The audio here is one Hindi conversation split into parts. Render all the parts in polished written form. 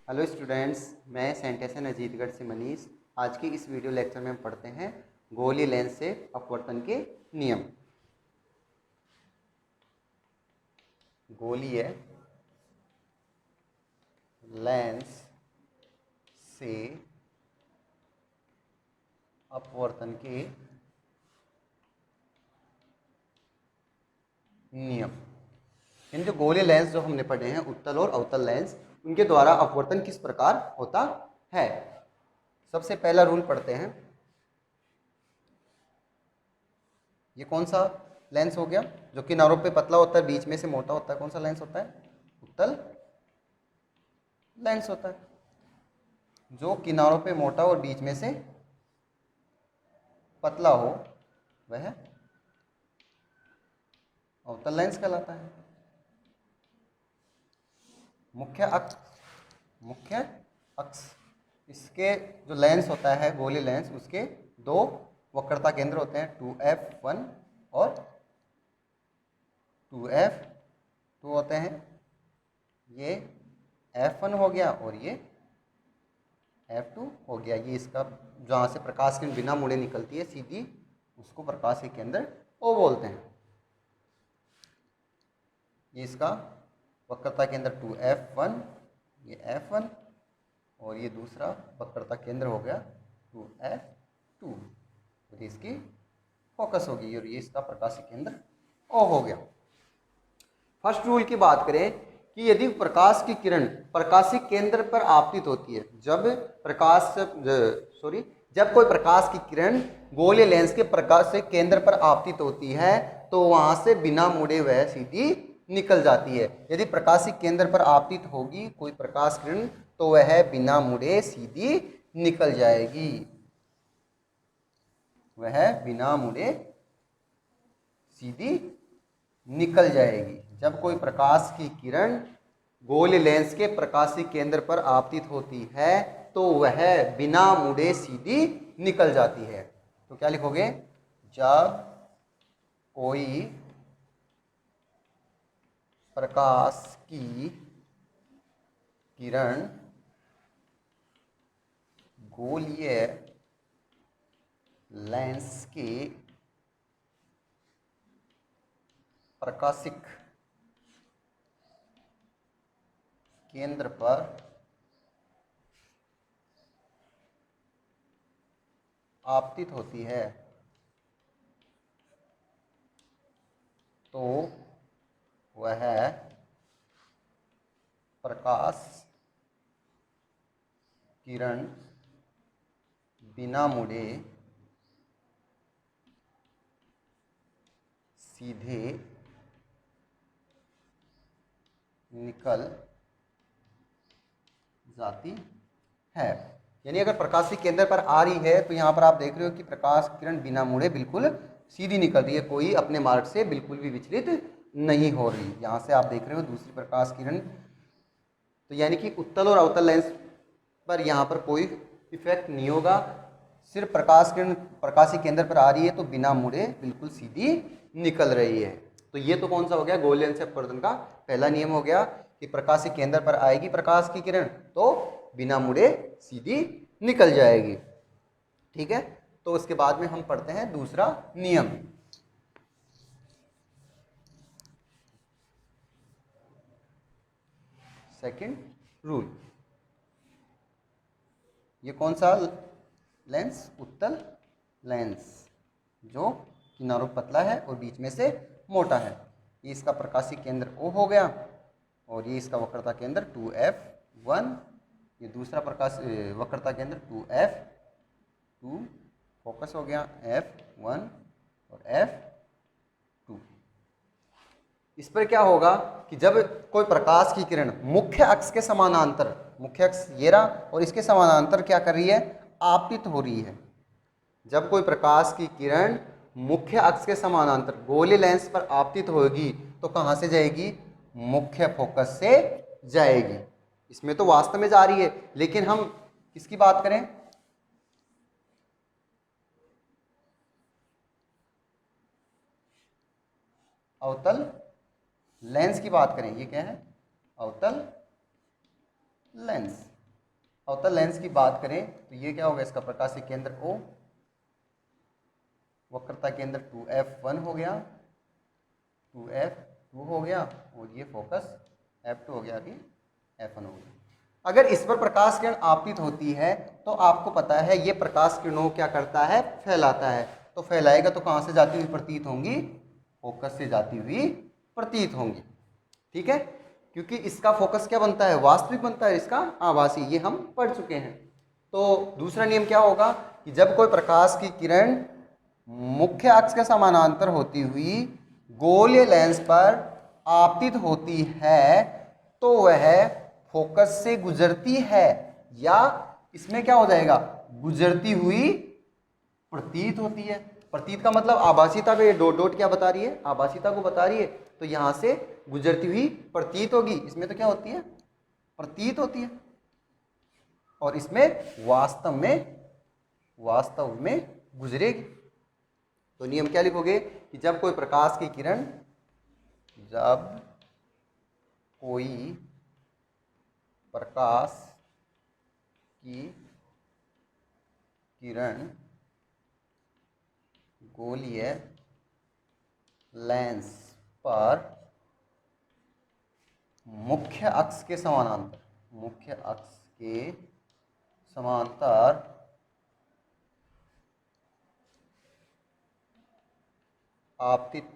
हेलो स्टूडेंट्स, मैं सेंटेशन अजीतगढ़ से मनीष। आज की इस वीडियो लेक्चर में हम पढ़ते हैं गोलीय लेंस से अपवर्तन के नियम। गोलीय लेंस से अपवर्तन के नियम। इन जो गोलीय लेंस जो हमने पढ़े हैं, उत्तल और अवतल लेंस, उनके द्वारा अपवर्तन किस प्रकार होता है। सबसे पहला रूल पढ़ते हैं। ये कौन सा लेंस हो गया जो किनारों पे पतला होता है, बीच में से मोटा होता है? कौन सा लेंस होता है? उत्तल लेंस होता है। जो किनारों पे मोटा और बीच में से पतला हो वह अवतल लेंस कहलाता है। मुख्य अक्ष इसके जो लेंस होता है गोलीय लेंस, उसके दो वक्रता केंद्र होते हैं, 2f1 और 2f2 होते हैं। ये f1 हो गया और ये f2 हो गया। ये इसका जहाँ से प्रकाश किरण बिना मुड़े निकलती है सीधी, उसको प्रकाश के केंद्र O बोलते हैं। ये इसका वक्रता केंद्र 2f1, ये f1, और ये दूसरा वक्रता केंद्र हो गया 2f2, और इसकी फोकस होगी, और ये इसका प्रकाशीय केंद्र O हो गया। फर्स्ट रूल की बात करें कि यदि प्रकाश की किरण प्रकाशीय केंद्र पर आपतित होती है, जब कोई प्रकाश की किरण गोलीय लेंस के प्रकाशीय केंद्र पर आपतित होती है तो वहां से बिना मुड़े वह सीधी निकल जाती है। यदि प्रकाशीय केंद्र पर आपतित होगी कोई प्रकाश किरण तो वह बिना मुड़े सीधी निकल जाएगी। वह बिना मुड़े सीधी निकल जाएगी। जब कोई प्रकाश की किरण गोलीय लेंस के प्रकाशीय केंद्र पर आपतित होती है तो वह बिना मुड़े सीधी निकल जाती है। तो क्या लिखोगे? जब कोई प्रकाश की किरण गोलीय लेंस के प्रकाशिक केंद्र पर आपतित होती है तो वह प्रकाश किरण बिना मुड़े सीधे निकल जाती है। यानी अगर प्रकाशीय केंद्र पर आ रही है तो यहाँ पर आप देख रहे हो कि प्रकाश किरण बिना मुड़े बिल्कुल सीधी निकल रही है, कोई अपने मार्ग से बिल्कुल भी विचलित नहीं हो रही। यहाँ से आप देख रहे हो दूसरी प्रकाश किरण, तो यानी कि उत्तल और अवतल लेंस पर यहाँ पर कोई इफेक्ट नहीं होगा। सिर्फ प्रकाश किरण प्रकाशीय केंद्र पर आ रही है तो बिना मुड़े बिल्कुल सीधी निकल रही है। तो ये तो कौन सा हो गया? गोलीय लेंस से अपवर्तन का पहला नियम हो गया कि प्रकाशीय केंद्र पर आएगी प्रकाश की किरण तो बिना मुड़े सीधी निकल जाएगी। ठीक है, तो उसके बाद में हम पढ़ते हैं दूसरा नियम। Second rule. ये कौन सा लेंस? उत्तल लेंस, जो किनारों पतला है और बीच में से मोटा है। ये इसका प्रकाशीय केंद्र O हो गया और ये इसका वक्रता केंद्र 2f1, ये दूसरा प्रकाश वक्रता केंद्र 2f2, फोकस हो गया f1 और f2। इस पर क्या होगा कि जब कोई प्रकाश की किरण मुख्य अक्ष के समानांतर, मुख्य अक्ष ये रहा और इसके समानांतर क्या कर रही है? आपतित हो रही है। जब कोई प्रकाश की किरण मुख्य अक्ष के समानांतर गोलीय लेंस पर आपतित होगी तो कहां से जाएगी? मुख्य फोकस से जाएगी। इसमें तो वास्तव में जा रही है, लेकिन हम किसकी बात करें? अवतल लेंस की बात करें। ये क्या है? अवतल लेंस। अवतल लेंस की बात करें तो ये क्या होगा, इसका प्रकाशीय केंद्र O, वक्रता केंद्र 2F1 हो गया, 2F2 हो गया, और ये फोकस F2 हो गया, अभी F1 हो गया। अगर इस पर प्रकाश किरण आपतित होती है तो आपको पता है ये प्रकाश किरणों क्या करता है, फैलाता है। तो फैलाएगा तो कहाँ से जाती हुई प्रतीत होंगी, फोकस से जाती हुई प्रतीत होंगी। ठीक है, क्योंकि इसका फोकस क्या बनता है, वास्तविक बनता है, इसका आभासी, ये हम पढ़ चुके हैं। तो दूसरा नियम क्या होगा कि जब कोई प्रकाश की किरण मुख्य अक्ष के समानांतर होती हुई गोलीय लेंस पर आपतित होती है तो वह फोकस से गुजरती है, या इसमें क्या हो जाएगा, गुजरती हुई प्रतीत होती है। प्रतीत का मतलब आभासीता पे डॉट डॉट क्या बता रही है, आभासीता को बता रही है। तो यहां से गुजरती हुई प्रतीत होगी, इसमें तो क्या होती है, प्रतीत होती है, और इसमें वास्तव में गुजरेगी। तो नियम क्या लिखोगे कि जब कोई प्रकाश की किरण, जब कोई प्रकाश की किरण गोलीय लेंस पर मुख्य अक्ष के समानांतर आपतित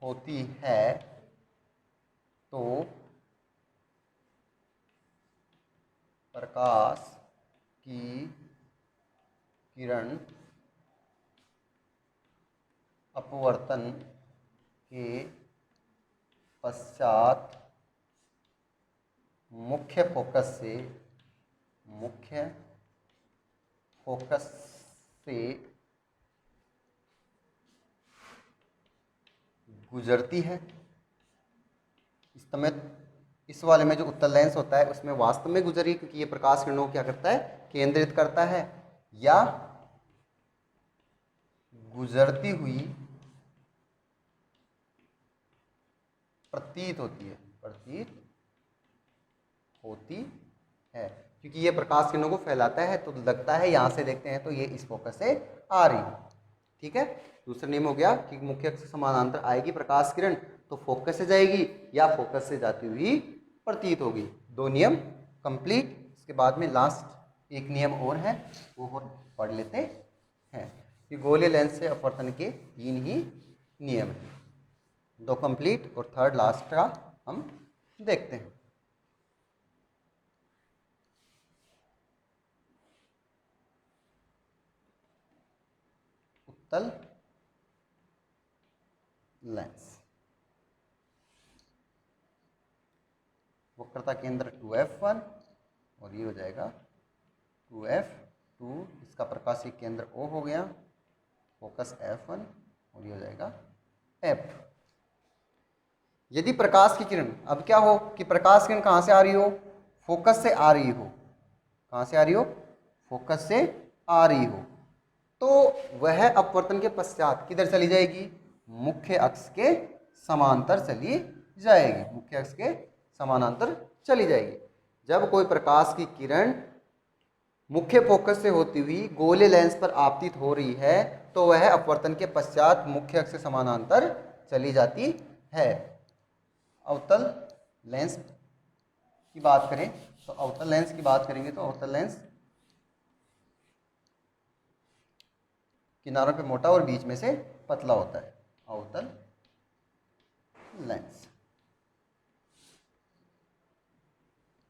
होती है तो प्रकाश की किरण अपवर्तन के पश्चात मुख्य फोकस से गुजरती है। इस वाले में जो उत्तल लेंस होता है उसमें वास्तव में गुजरी, क्योंकि ये प्रकाश किरणों को क्या करता है, केंद्रित करता है, या गुजरती हुई प्रतीत होती है, क्योंकि ये प्रकाश किरणों को फैलाता है। तो लगता है यहां से देखते हैं तो ये इस फोकस से आ रही है। ठीक है, दूसरा नियम हो गया कि मुख्य अक्ष के समानांतर आएगी प्रकाश किरण तो फोकस से जाएगी या फोकस से जाती हुई प्रतीत होगी। दो नियम कंप्लीट। इसके बाद में लास्ट एक नियम और है, वो और पढ़ लेते हैं कि गोलीय लेंस से अपवर्तन के 3 ही नियम हैं। 2 कंप्लीट और थर्ड लास्ट का हम देखते हैं। उत्तल लेंस, वक्रता केंद्र 2F1 और ये हो जाएगा 2F2, इसका प्रकाशीय केंद्र O हो गया, फोकस F1 और ये हो जाएगा F2। यदि प्रकाश की किरण, अब क्या हो कि प्रकाश किरण कहाँ से आ रही हो, फोकस से आ रही हो, कहाँ से आ रही हो, फोकस से आ रही हो, तो वह अपवर्तन के पश्चात किधर चली जाएगी, मुख्य अक्ष के समांतर चली जाएगी, मुख्य अक्ष के समानांतर चली जाएगी। जब कोई प्रकाश की किरण मुख्य फोकस से होती हुई गोलीय लेंस पर आपतित हो रही है तो वह अपवर्तन के पश्चात मुख्य अक्ष के समानांतर चली जाती है। अवतल लेंस की बात करें तो अवतल लेंस की बात करेंगे तो अवतल लेंस किनारों पे मोटा और बीच में से पतला होता है, अवतल लेंस।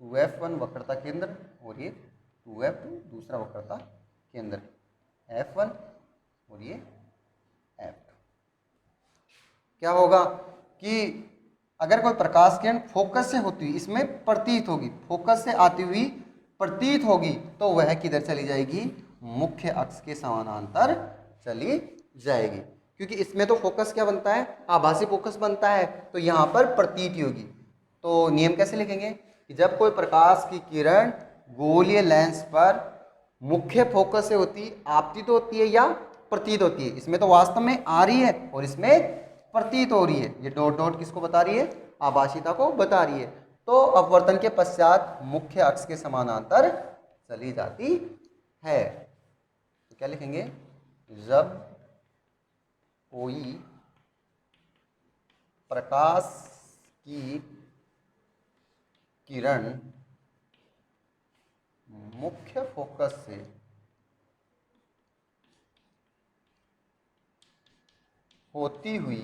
2F1 वक्रता केंद्र और ये 2F2 दूसरा वक्रता केंद्र, F1 और ये F2। क्या होगा कि अगर कोई प्रकाश किरण फोकस से होती हुई इसमें प्रतीत होगी, फोकस से आती हुई प्रतीत होगी तो वह किधर चली जाएगी, मुख्य अक्ष के समानांतर चली जाएगी, क्योंकि इसमें तो फोकस क्या बनता है, आभासी फोकस बनता है, तो यहाँ पर प्रतीति होगी। तो नियम कैसे लिखेंगे कि जब कोई प्रकाश की किरण गोलीय लेंस पर मुख्य फोकस से होती आपतित होती है या प्रतीत होती है, इसमें तो वास्तव में आ रही है और इसमें प्रतीत हो रही है, ये डॉट डॉट किसको बता रही है, आभासीता को बता रही है, तो अपवर्तन के पश्चात मुख्य अक्ष के समानांतर चली जाती है। तो क्या लिखेंगे, जब कोई प्रकाश की किरण मुख्य फोकस से होती हुई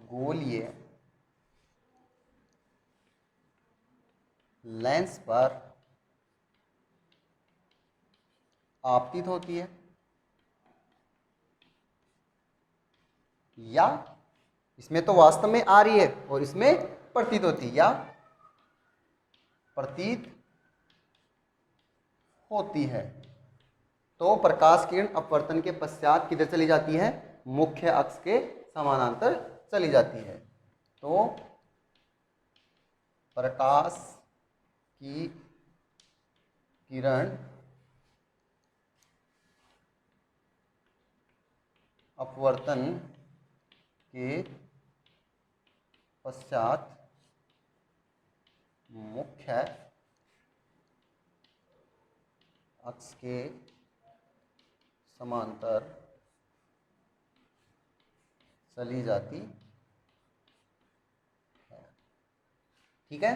गोलीय लेंस पर आपतित होती है या इसमें तो वास्तव में आ रही है और इसमें प्रतीत होती है या प्रतीत होती है, तो प्रकाश किरण अपवर्तन के पश्चात किधर चली जाती है, मुख्य अक्ष के समानांतर चली जाती है। तो प्रकाश की किरण अपवर्तन के पश्चात मुख्य अक्ष के समांतर चली जाती है। ठीक है,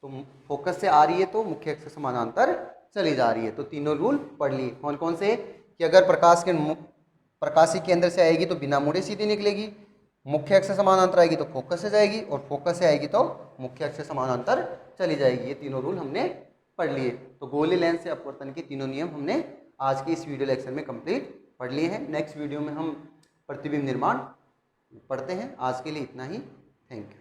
तो फोकस से आ रही है तो मुख्य अक्ष से समानांतर चली जा रही है। तो तीनों रूल पढ़ लिए। कौन कौन से, कि अगर प्रकाशीय केंद्र से आएगी तो बिना मुड़े सीधी निकलेगी, मुख्य अक्ष से समानांतर आएगी तो फोकस से जाएगी, और फोकस से आएगी तो मुख्य अक्ष से समानांतर चली जाएगी। ये तीनों रूल हमने पढ़ लिए। तो गोलीय लेंस से अपवर्तन के तीनों नियम हमने आज के इस वीडियो लेक्चर में कंप्लीट पढ़ लिए हैं। नेक्स्ट वीडियो में हम प्रतिबिंब निर्माण पढ़ते हैं। आज के लिए इतना ही। Thank you.